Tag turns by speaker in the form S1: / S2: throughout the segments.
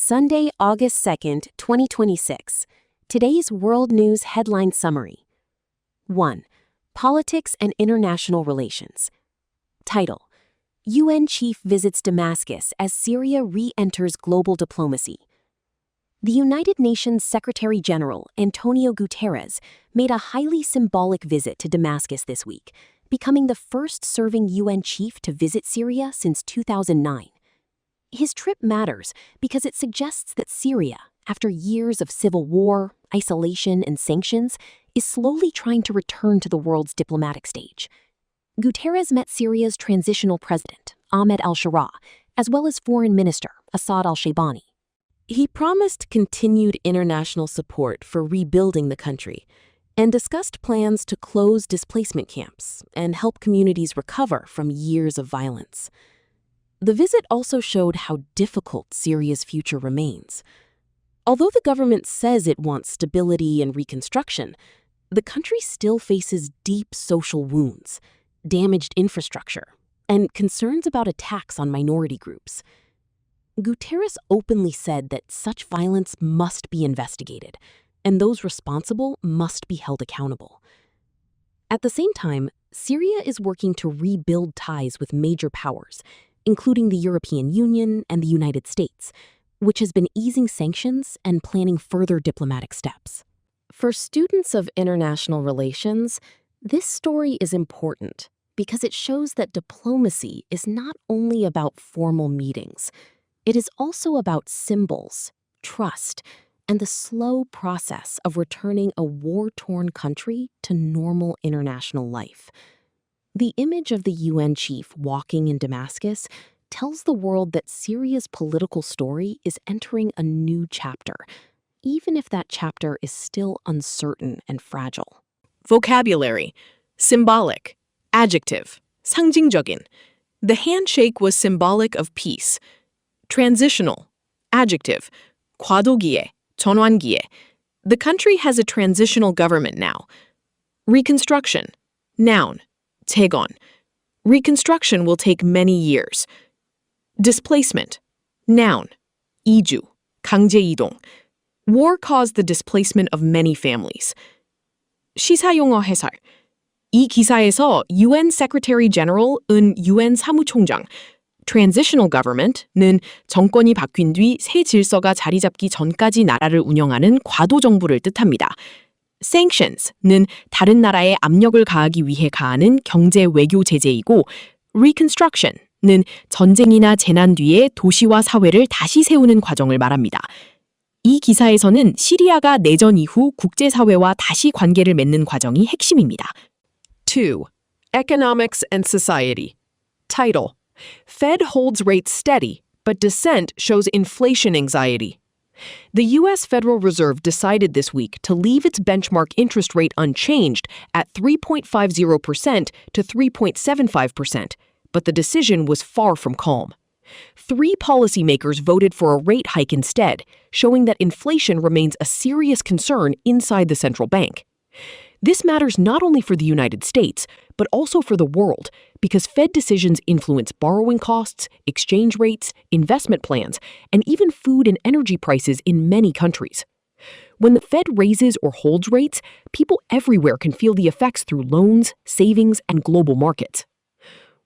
S1: Sunday, August 2nd, 2026. Today's World News Headline Summary. 1. Politics and International Relations. Title: UN Chief Visits Damascus as Syria Re-Enters Global Diplomacy. The United Nations Secretary-General, Antonio Guterres, made a highly symbolic visit to Damascus this week, becoming the first serving UN chief to visit Syria since 2009. His trip matters because it suggests that Syria, after years of civil war, isolation, and sanctions, is slowly trying to return to the world's diplomatic stage. Guterres met Syria's transitional president, Ahmed al-Sharaa, as well as Foreign Minister Assad al-Shaybani. He promised continued international support for rebuilding the country and discussed plans to close displacement camps and help communities recover from years of violence. The visit also showed how difficult Syria's future remains. Although the government says it wants stability and reconstruction, the country still faces deep social wounds, damaged infrastructure, and concerns about attacks on minority groups. Guterres openly said that such violence must be investigated, and those responsible must be held accountable. At the same time, Syria is working to rebuild ties with major powers, including the European Union and the United States, which has been easing sanctions and planning further diplomatic steps. For students of international relations, this story is important because it shows that diplomacy is not only about formal meetings. It is also about symbols, trust, and the slow process of returning a war-torn country to normal international life. The image of the UN chief walking in Damascus tells the world that Syria's political story is entering a new chapter, even if that chapter is still uncertain and fragile.
S2: Vocabulary: symbolic, adjective, 상징적인. The handshake was symbolic of peace. Transitional, adjective, 과도기에, 전환기에. The country has a transitional government now. Reconstruction, noun, 재건. Reconstruction will take many years. Displacement, noun, 이주, 강제 이동. War caused the displacement of many families. 시사용어 해설. 이 기사에서 UN Secretary General은 UN 사무총장, Transitional Government는 정권이 바뀐 뒤 새 질서가 자리 잡기 전까지 나라를 운영하는 과도 정부를 뜻합니다. Sanctions는 다른 나라에 압력을 가하기 위해 가하는 경제 외교 제재이고, Reconstruction는 전쟁이나 재난 뒤에 도시와 사회를 다시 세우는 과정을 말합니다. 이 기사에서는 시리아가 내전 이후 국제사회와 다시 관계를 맺는 과정이 핵심입니다. 2. Economics and Society. Title: Fed holds rates steady, but dissent shows inflation anxiety. The U.S. Federal Reserve decided this week to leave its benchmark interest rate unchanged at 3.50% to 3.75%, but the decision was far from calm. 3 policymakers voted for a rate hike instead, showing that inflation remains a serious concern inside the central bank. This matters not only for the United States, but also for the world, because Fed decisions influence borrowing costs, exchange rates, investment plans, and even food and energy prices in many countries. When the Fed raises or holds rates, people everywhere can feel the effects through loans, savings, and global markets.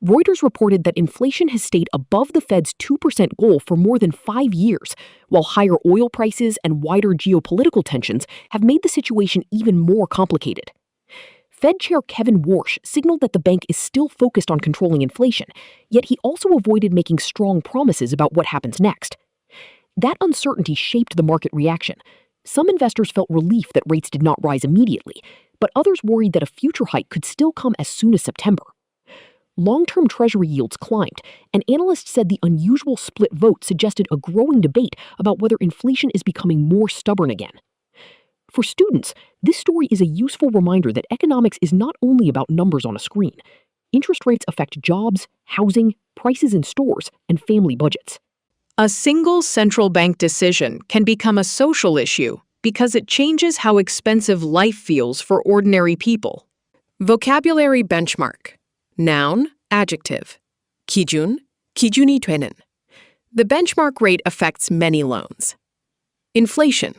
S2: Reuters reported that inflation has stayed above the Fed's 2% goal for more than 5 years, while higher oil prices and wider geopolitical tensions have made the situation even more complicated. Fed Chair Kevin Warsh signaled that the bank is still focused on controlling inflation, yet he also avoided making strong promises about what happens next. That uncertainty shaped the market reaction. Some investors felt relief that rates did not rise immediately, but others worried that a future hike could still come as soon as September. Long-term Treasury yields climbed, and analysts said the unusual split vote suggested a growing debate about whether inflation is becoming more stubborn again. For students, this story is a useful reminder that economics is not only about numbers on a screen. Interest rates affect jobs, housing, prices in stores, and family budgets. A single central bank decision can become a social issue because it changes how expensive life feels for ordinary people. Vocabulary benchmark. Noun, adjective. 기준, 기준이 되는. The benchmark rate affects many loans. Inflation.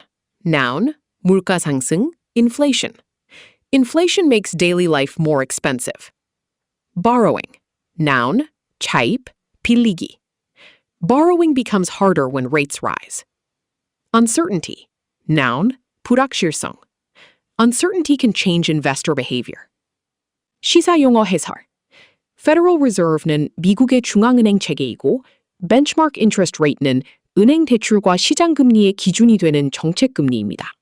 S2: Noun, 물가 상승, inflation. Inflation makes daily life more expensive. Borrowing. Noun, 차입, 빌리기. Borrowing becomes harder when rates rise. Uncertainty. Noun, 불확실성. Uncertainty can change investor behavior. 시사용어 해설. Federal Reserve는 미국의 중앙은행 체계이고 benchmark interest rate는 은행 대출과 시장 금리의 기준이 되는 정책 금리입니다.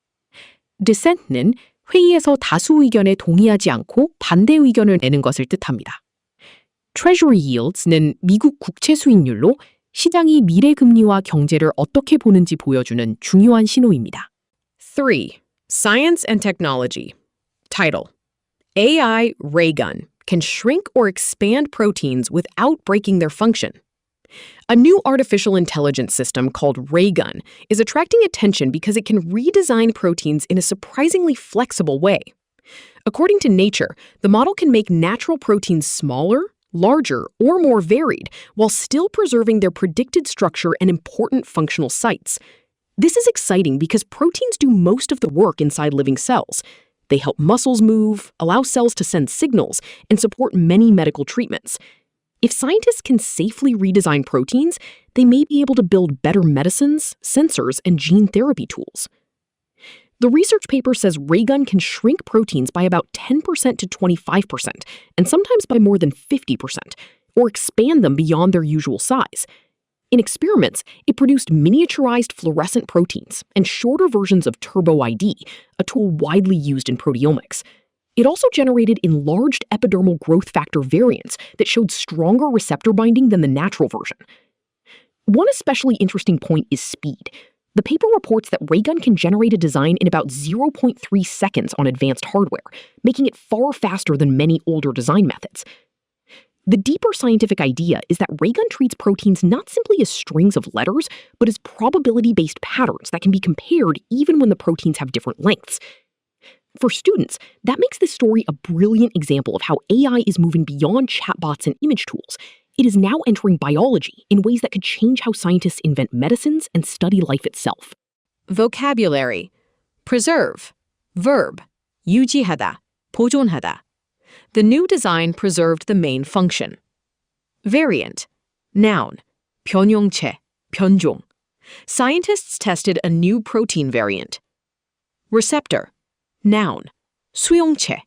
S2: Dissent는 회의에서 다수 의견에 동의하지 않고 반대 의견을 내는 것을 뜻합니다. Treasury yields는 미국 국채 수익률로 시장이 미래 금리와 경제를 어떻게 보는지 보여주는 중요한 신호입니다. 3. Science and Technology. Title: AI ray gun can shrink or expand proteins without breaking their function. A new artificial intelligence system called Raygun is attracting attention because it can redesign proteins in a surprisingly flexible way. According to Nature, the model can make natural proteins smaller, larger, or more varied while still preserving their predicted structure and important functional sites. This is exciting because proteins do most of the work inside living cells. They help muscles move, allow cells to send signals, and support many medical treatments. If scientists can safely redesign proteins, they may be able to build better medicines, sensors, and gene therapy tools. The research paper says Raygun can shrink proteins by about 10% to 25%, and sometimes by more than 50%, or expand them beyond their usual size. In experiments, it produced miniaturized fluorescent proteins and shorter versions of TurboID, a tool widely used in proteomics. It also generated enlarged epidermal growth factor variants that showed stronger receptor binding than the natural version. One especially interesting point is speed. The paper reports that Raygun can generate a design in about 0.3 seconds on advanced hardware, making it far faster than many older design methods. The deeper scientific idea is that Raygun treats proteins not simply as strings of letters, but as probability-based patterns that can be compared even when the proteins have different lengths. For students, that makes this story a brilliant example of how AI is moving beyond chatbots and image tools. It is now entering biology in ways that could change how scientists invent medicines and study life itself. Vocabulary. Preserve. Verb. 유지하다. 보존하다. The new design preserved the main function. Variant. Noun. 변형체. 변종. Scientists tested a new protein variant. Receptor. Noun. 수용체.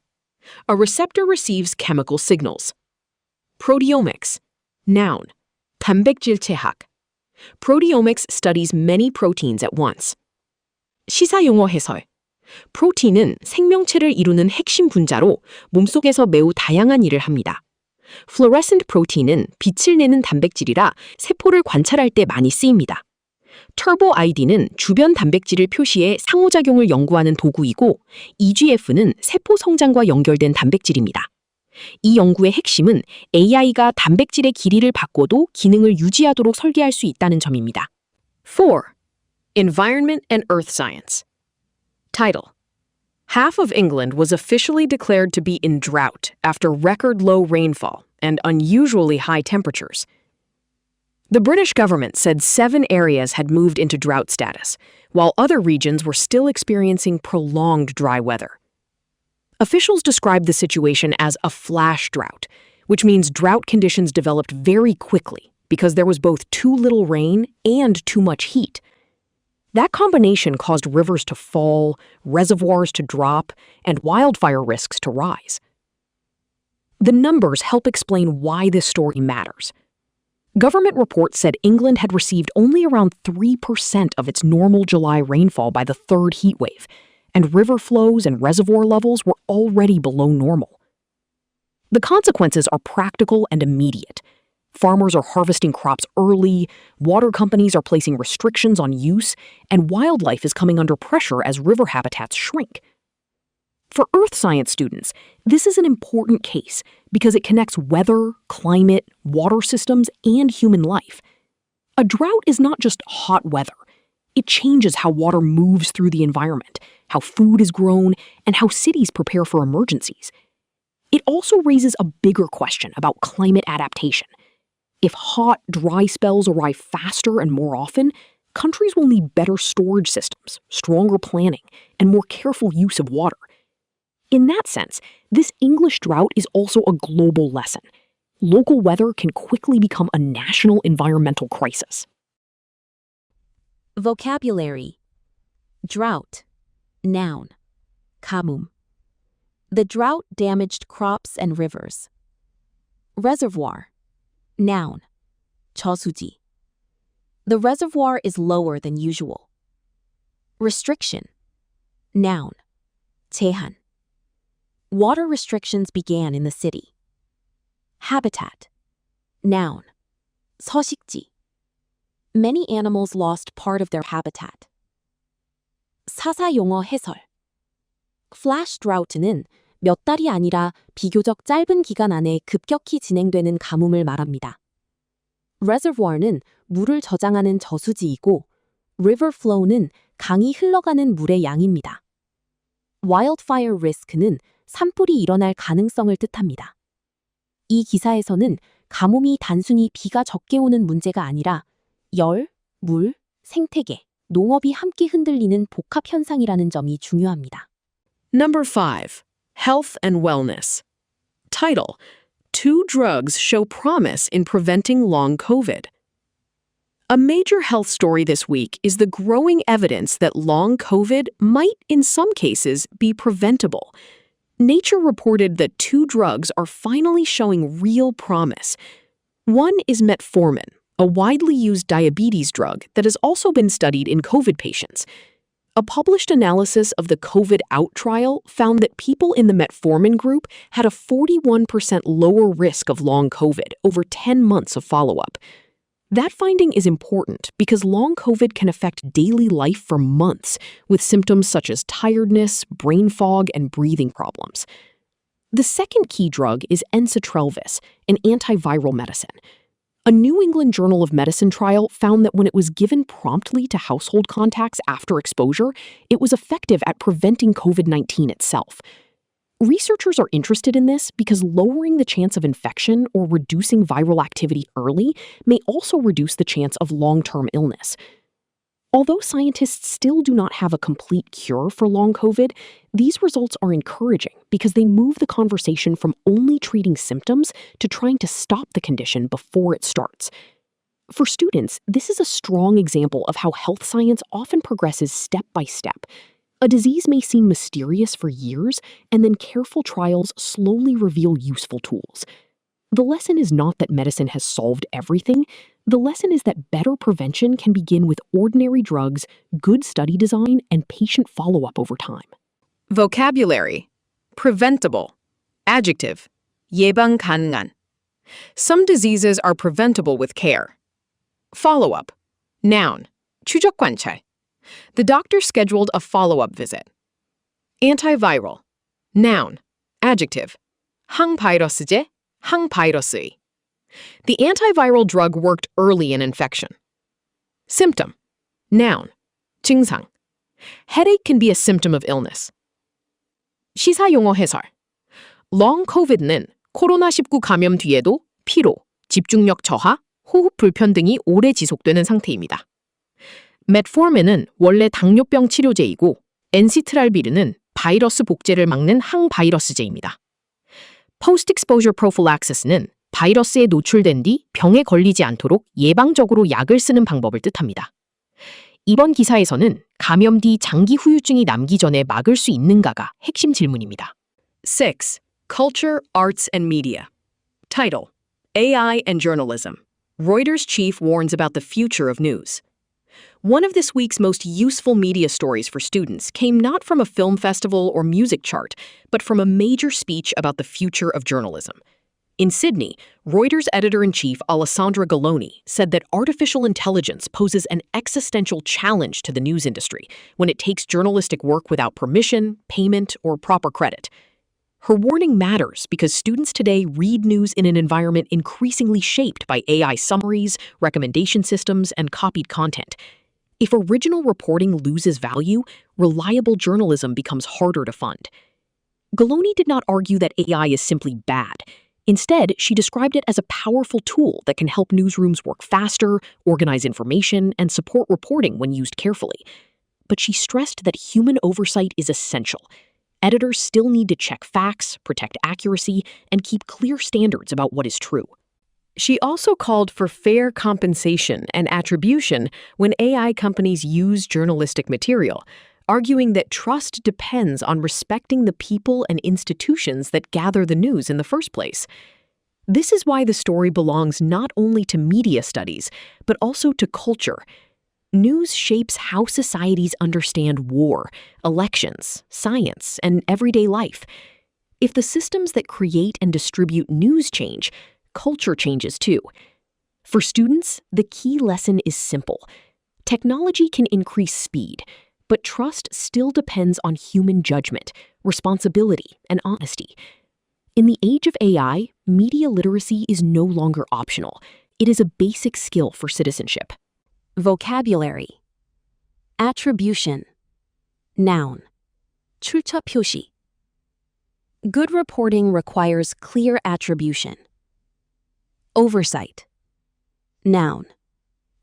S2: A receptor receives chemical signals. Proteomics. Noun. 단백질체학. Proteomics studies many proteins at once. 시사용어 해설. 프로틴은 생명체를 이루는 핵심 분자로 몸속에서 매우 다양한 일을 합니다. Fluorescent protein은 빛을 내는 단백질이라 세포를 관찰할 때 많이 쓰입니다. TurboID는 주변 단백질을 표시해 상호작용을 연구하는 도구이고 EGF는 세포 성장과 연결된 단백질입니다. 이 연구의 핵심은 AI가 단백질의 길이를 바꿔도 기능을 유지하도록 설계할 수 있다는 점입니다. 4. Environment and Earth Science. Title: Half of England was officially declared to be in drought after record low rainfall and unusually high temperatures. The British government said 7 areas had moved into drought status, while other regions were still experiencing prolonged dry weather. Officials described the situation as a flash drought, which means drought conditions developed very quickly because there was both too little rain and too much heat. That combination caused rivers to fall, reservoirs to drop, and wildfire risks to rise. The numbers help explain why this story matters. Government reports said England had received only around 3% of its normal July rainfall by the third heat wave, and river flows and reservoir levels were already below normal. The consequences are practical and immediate. Farmers are harvesting crops early, water companies are placing restrictions on use, and wildlife is coming under pressure as river habitats shrink. For earth science students, this is an important case because it connects weather, climate, water systems, and human life. A drought is not just hot weather. It changes how water moves through the environment, how food is grown, and how cities prepare for emergencies. It also raises a bigger question about climate adaptation.
S3: If hot, dry spells arrive faster and more often, countries will need better storage systems, stronger planning, and more careful use of water. In that sense, this English drought is also a global lesson. Local weather can quickly become a national environmental crisis.
S1: Vocabulary. Drought. Noun. 가뭄. The drought damaged crops and rivers. Reservoir. Noun. 저수지. The reservoir is lower than usual. Restriction. Noun. 제한. Water restrictions began in the city. Habitat. Noun. 서식지. Many animals lost part of their habitat. 사사용어 해설. Flash drought는 몇 달이 아니라 비교적 짧은 기간 안에 급격히 진행되는 가뭄을 말합니다. Reservoir는 물을 저장하는 저수지이고 river flow는 강이 흘러가는 물의 양입니다. Wildfire risk는 산불이 일어날 가능성을 뜻합니다. 이 기사에서는 가뭄이 단순히 비가 적게 오는 문제가 아니라 열, 물, 생태계, 농업이 함께 흔들리는 복합 현상이라는 점이 중요합니다.
S2: Number 5. Health and Wellness. Title: Two drugs show promise in preventing long COVID. A major health story this week is the growing evidence that long COVID might, in some cases, be preventable. Nature reported that two drugs are finally showing real promise. One is metformin, a widely used diabetes drug that has also been studied in COVID patients. A published analysis of the COVID Out trial found that people in the metformin group had a 41% lower risk of long COVID over 10 months of follow-up. That finding is important because long COVID can affect daily life for months, with symptoms such as tiredness, brain fog, and breathing problems. The second key drug is ensitrelvis, an antiviral medicine. A New England Journal of Medicine trial found that when it was given promptly to household contacts after exposure, it was effective at preventing COVID-19 itself. Researchers are interested in this because lowering the chance of infection or reducing viral activity early may also reduce the chance of long-term illness. Although scientists still do not have a complete cure for long COVID, these results are encouraging because they move the conversation from only treating symptoms to trying to stop the condition before it starts. For students, this is a strong example of how health science often progresses step by step. A disease may seem mysterious for years, and then careful trials slowly reveal useful tools. The lesson is not that medicine has solved everything. The lesson is that better prevention can begin with ordinary drugs, good study design, and patient follow-up over time. Vocabulary. Preventable. Adjective. 예방 가능한. Some diseases are preventable with care. Follow-up. Noun. 추적 관찰. The doctor scheduled a follow-up visit. Antiviral. Noun. Adjective. 항바이러스제, 항바이러스의. The antiviral drug worked early in infection. Symptom. Noun. 증상. Headache can be a symptom of illness. 시사용어 해설. Long COVID는 코로나19 감염 뒤에도 피로, 집중력 저하, 호흡 불편 등이 오래 지속되는 상태입니다. metformin은 원래 당뇨병 치료제이고 엔시트랄비르는 바이러스 복제를 막는 항바이러스제입니다. Post-exposure prophylaxis는 바이러스에 노출된 뒤 병에 걸리지 않도록 예방적으로 약을 쓰는 방법을 뜻합니다. 이번 기사에서는 감염 뒤 장기 후유증이 남기 전에 막을 수 있는가가 핵심 질문입니다. 6. Culture, Arts and Media. Title: AI and Journalism. Reuters chief warns about the future of news. One of this week's most useful media stories for students came not from a film festival or music chart, but from a major speech about the future of journalism. In Sydney, Reuters editor-in-chief Alessandra Galloni said that artificial intelligence poses an existential challenge to the news industry when it takes journalistic work without permission, payment, or proper credit. Her warning matters because students today read news in an environment increasingly shaped by AI summaries, recommendation systems, and copied content. If original reporting loses value, reliable journalism becomes harder to fund. Galloni did not argue that AI is simply bad.
S3: Instead, she described it as a powerful tool that can help newsrooms work faster, organize information, and support reporting when used carefully. But she stressed that human oversight is essential. Editors still need to check facts, protect accuracy, and keep clear standards about what is true.
S2: She also called for fair compensation and attribution when AI companies use journalistic material, arguing that trust depends on respecting the people and institutions that gather the news in the first place. This is why the story belongs not only to media studies, but also to culture. News shapes how societies understand war, elections, science, and everyday life. If the systems that create and distribute news change, culture changes too. For students, the key lesson is simple. Technology can increase speed, but trust still depends on human judgment, responsibility, and honesty. In the age of AI, media literacy is no longer optional. It is a basic skill for citizenship.
S1: Vocabulary. Attribution. Noun. 출처 표시. Good reporting requires clear attribution. Oversight. Noun.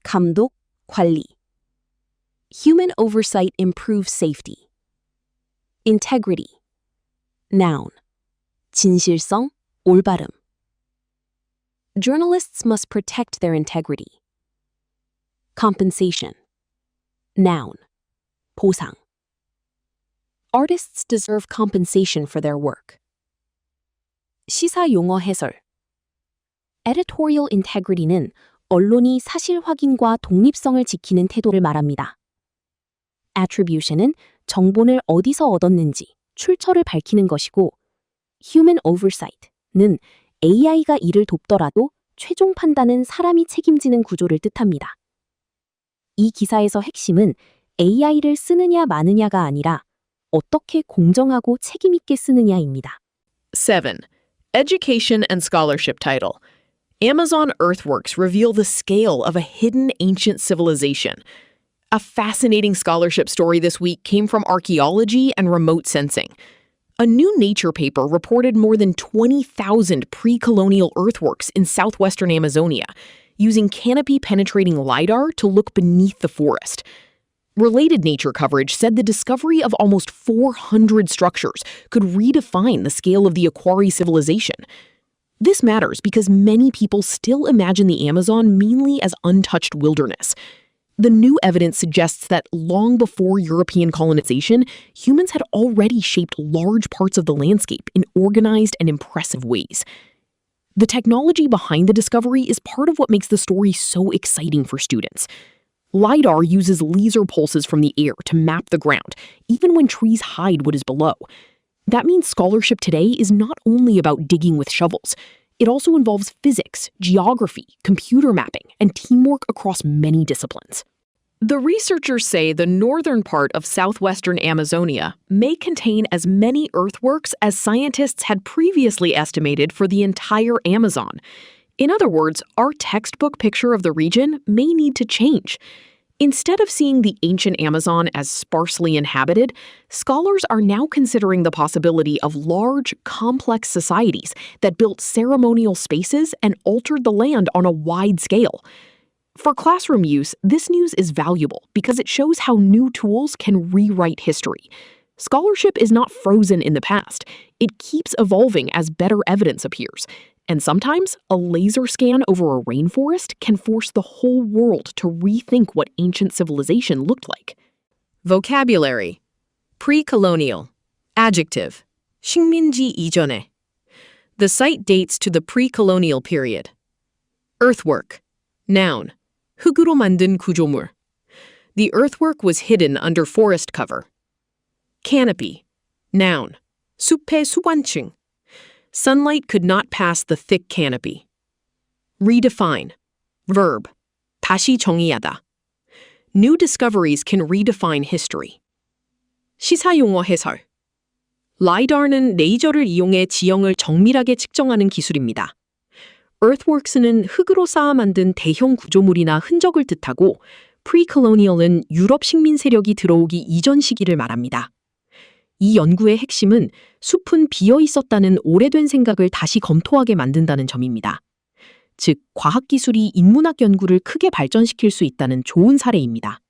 S1: 감독, 관리. Human oversight improves safety. Integrity. Noun. 진실성, 올바름. Journalists must protect their integrity. Compensation. Noun. 보상. Artists deserve compensation for their work. 시사 용어 해설. Editorial integrity는 언론이 사실 확인과 독립성을 지키는 태도를 말합니다. Attribution은 정보를 어디서 얻었는지, 출처를 밝히는 것이고, Human oversiight는 AI가 이를 돕더라도 최종 판단은 사람이 책임지는 구조를 뜻합니다. 이 기사에서 핵심은 AI를 쓰느냐 마느냐가 아니라 어떻게 공정하고 책임있게 쓰느냐입니다.
S2: 7. Education and Scholarship Title. Amazon earthworks reveal the scale of a hidden ancient civilization. A fascinating scholarship story this week came from archaeology and remote sensing. A new Nature paper reported more than 20,000 pre-colonial earthworks in southwestern Amazonia, using canopy-penetrating LiDAR to look beneath the forest. Related Nature coverage said the discovery of almost 400 structures could redefine the scale of the Aquari civilization. This matters because many people still imagine the Amazon mainly as untouched wilderness. The new evidence suggests that long before European colonization, humans had already shaped large parts of the landscape in organized and impressive ways. The technology behind the discovery is part of what makes the story so exciting for students. LiDAR uses laser pulses from the air to map the ground, even when trees hide what is below. That means scholarship today is not only about digging with shovels. It also involves physics, geography, computer mapping, and teamwork across many disciplines. The researchers say the northern part of southwestern Amazonia may contain as many earthworks as scientists had previously estimated for the entire Amazon. In other words, our textbook picture of the region may need to change. Instead of seeing the ancient Amazon as sparsely inhabited, scholars are now considering the possibility of large, complex societies that built ceremonial spaces and altered the land on a wide scale. For classroom use, this news is valuable because it shows how new tools can rewrite history. Scholarship is not frozen in the past. It keeps evolving as better evidence appears. And sometimes, a laser scan over a rainforest can force the whole world to rethink what ancient civilization looked like. Vocabulary. Pre-colonial. Adjective. 식민지 이전에. The site dates to the pre-colonial period. Earthwork. Noun. 흙으로 만든 구조물. The earthwork was hidden under forest cover. Canopy. Noun. 숲의 수관층. Sunlight could not pass the thick canopy. Redefine. Verb. 다시 정의하다. New discoveries can redefine history. 시사용어 해설. LiDAR는 레이저를 이용해 지형을 정밀하게 측정하는 기술입니다. Earthworks는 흙으로 쌓아 만든 대형 구조물이나 흔적을 뜻하고 pre-colonial은 유럽 식민 세력이 들어오기 이전 시기를 말합니다.
S3: 이 연구의 핵심은 숲은 비어 있었다는 오래된 생각을 다시 검토하게 만든다는 점입니다. 즉, 과학기술이 인문학 연구를 크게 발전시킬 수 있다는 좋은 사례입니다.